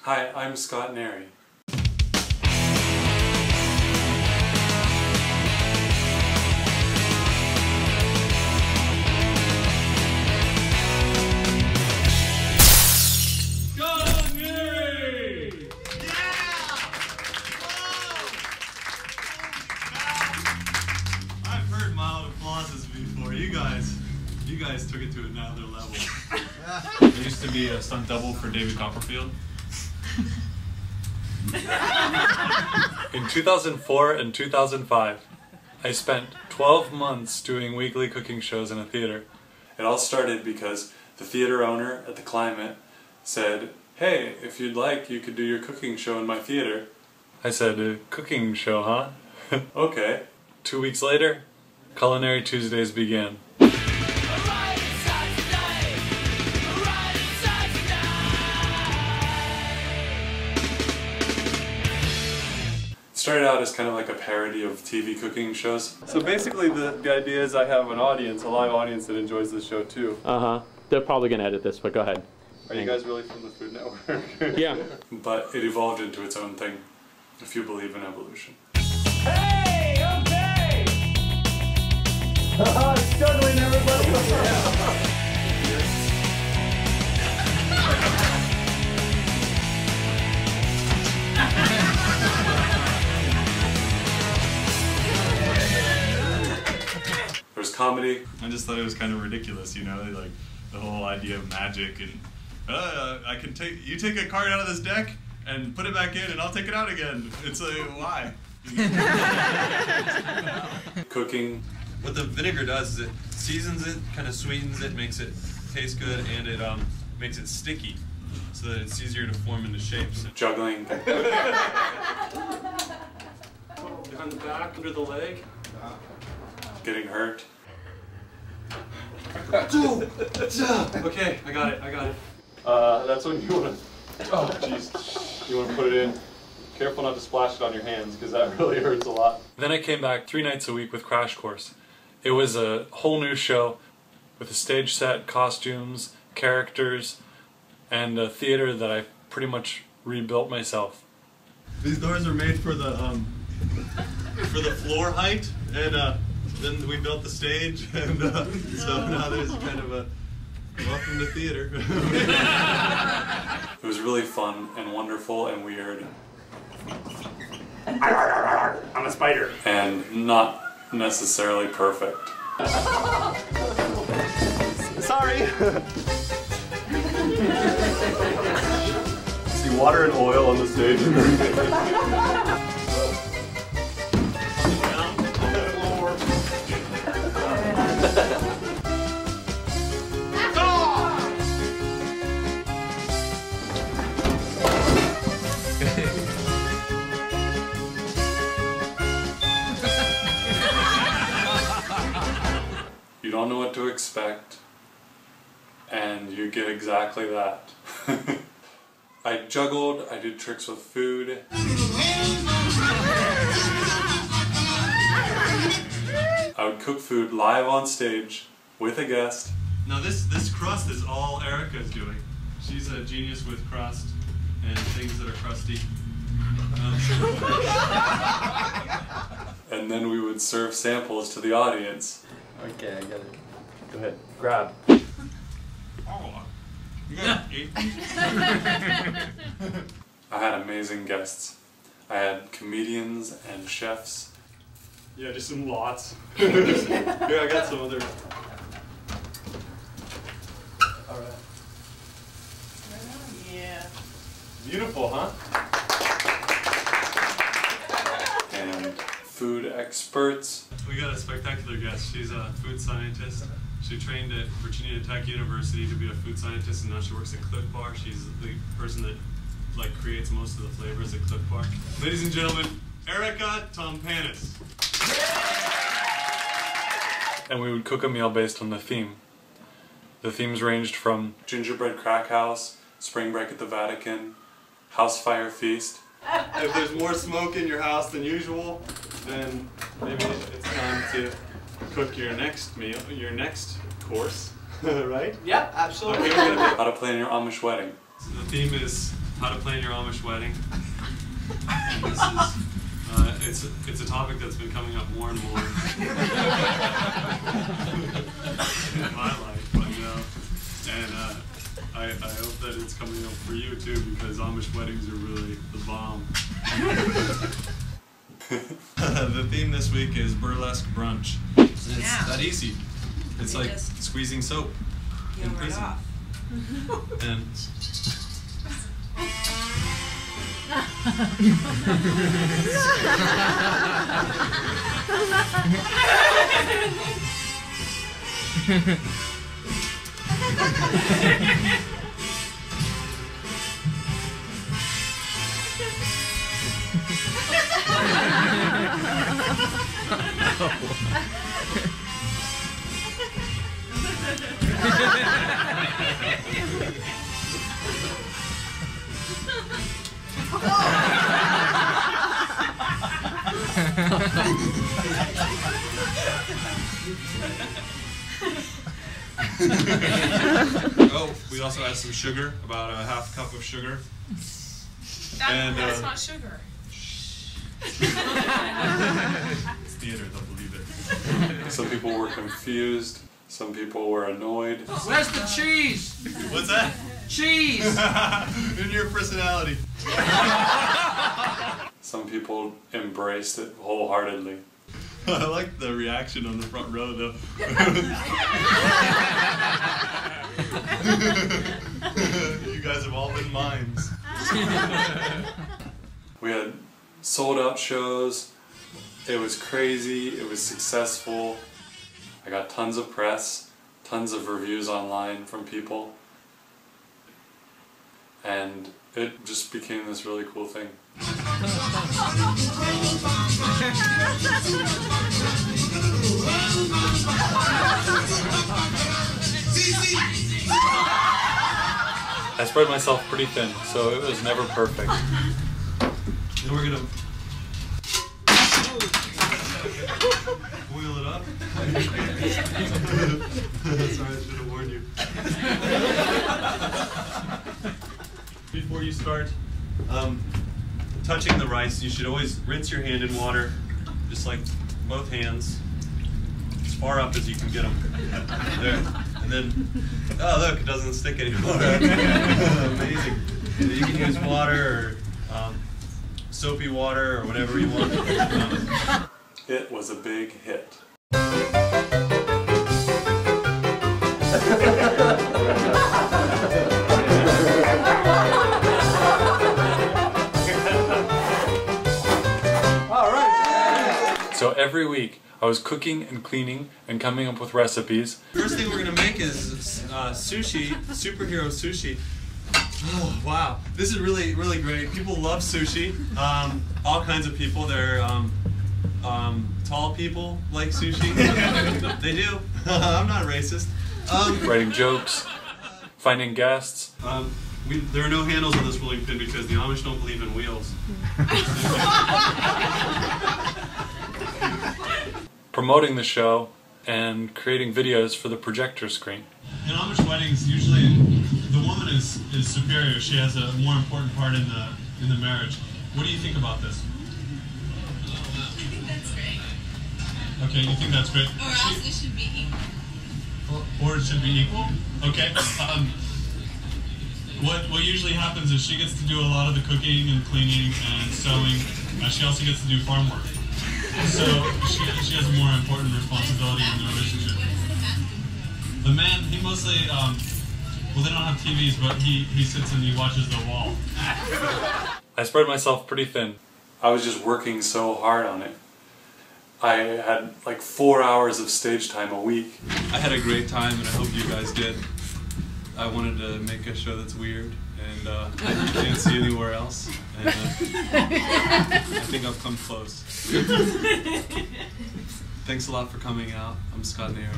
Hi, I'm Scot Nery. Scot Nery! I've heard mild applauses before. You guys took it to another level. I used to be a stunt double for David Copperfield. In 2004 and 2005, I spent 12 months doing weekly cooking shows in a theater. It all started because the theater owner at the Climate said, "Hey, if you'd like, you could do your cooking show in my theater." I said, "Cooking show, huh?" Okay. 2 weeks later, Culinary Tuesdays began. Started out as kind of like a parody of TV cooking shows. So basically the idea is I have an audience, a live audience that enjoys the show too. They're probably going to edit this, but go ahead. Are you guys really from the Food Network? Yeah. But it evolved into its own thing, if you believe in evolution. Hey, okay! It's juggling, everybody! There's comedy. I just thought it was kind of ridiculous, you know, like the whole idea of magic and I can you take a card out of this deck and put it back in and I'll take it out again. It's like, why? Cooking. What the vinegar does is it seasons it, kind of sweetens it, makes it taste good, and it makes it sticky so that it's easier to form into shapes. Juggling. Behind the back, under the leg. Getting hurt. Okay, I got it. That's when you want to, oh jeez, you want to put it in. Careful not to splash it on your hands, because that really hurts a lot. Then I came back 3 nights a week with Crash Course. It was a whole new show with a stage set, costumes, characters, and a theater that I pretty much rebuilt myself. These doors are made for the floor height, and then we built the stage, and so now there's kind of a welcome to theater. It was really fun and wonderful and weird. I'm a spider. And not necessarily perfect. Sorry! See water and oil on the stage. You don't know what to expect, and you get exactly that. I juggled, I did tricks with food. I would cook food live on stage with a guest. Now this crust is all Erica's doing. She's a genius with crust and things that are crusty. And then we would serve samples to the audience. Okay, I get it. Go ahead, grab. Oh, you got 8 I had amazing guests. I had comedians and chefs. Yeah, just some lots. Here, I got some other. Alright. Yeah. Beautiful, huh? And food experts. We got a spectacular guest. She's a food scientist. She trained at Virginia Tech University to be a food scientist, and now she works at Cliff Bar. She's the person that creates most of the flavors at Cliff Bar. Ladies and gentlemen, Erica Tompanis. And we would cook a meal based on the theme. The themes ranged from gingerbread crack house, spring break at the Vatican, house fire feast. If there's more smoke in your house than usual, then maybe it's time to cook your next meal, your next course, right? Yep, absolutely. Okay, how to plan your Amish wedding. So the theme is how to plan your Amish wedding. And this is, it's a topic that's been coming up more and more in my life, I know. And I hope that it's coming up for you too, because Amish weddings are really the bomb. The theme this week is burlesque brunch. It's that easy. It's like squeezing soap in prison. And oh, we also add some sugar, about a half cup of sugar. That's not sugar. It's theater, they'll believe it. Some people were confused. Some people were annoyed. Where's the cheese? What's that? Cheese! In your personality. Some people embraced it wholeheartedly. I like the reaction on the front row though. You guys have all been mimes. We had sold out shows. It was crazy. It was successful. I got tons of press, tons of reviews online from people. And it just became this really cool thing. I spread myself pretty thin, so it was never perfect. And we're gonna wheel it up. Sorry, I should have warned you. Before you start touching the rice, you should always rinse your hand in water, just like both hands, as far up as you can get them. There. And then, oh look, it doesn't stick anymore. Amazing. You can use water or soapy water or whatever you want. It was a big hit. So every week I was cooking and cleaning and coming up with recipes. First thing we're gonna make is sushi, superhero sushi. Oh, wow, this is really, really great. People love sushi. All kinds of people. They're tall people like sushi. They do. I'm not racist. Writing jokes, finding guests. There are no handles on this rolling pin because the Amish don't believe in wheels. Promoting the show and creating videos for the projector screen. In Amish weddings, usually the woman is superior. She has a more important part in the marriage. What do you think about this? I think that's great. Okay, you think that's great? Or else it should be equal. Or it should be equal? Okay. What usually happens is she gets to do a lot of the cooking and cleaning and sewing. She also gets to do farm work. So she has a more important responsibility in the relationship. The man, he mostly, well, they don't have TVs, but he sits and he watches the wall. I spread myself pretty thin. I was just working so hard on it. I had like 4 hours of stage time a week. I had a great time, and I hope you guys did. I wanted to make a show that's weird and you can't see anywhere else. And I think I've come close. Thanks a lot for coming out. I'm Scot Nery.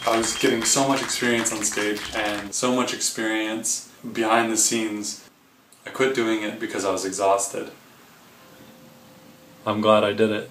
I was getting so much experience on stage and so much experience behind the scenes. I quit doing it because I was exhausted. I'm glad I did it.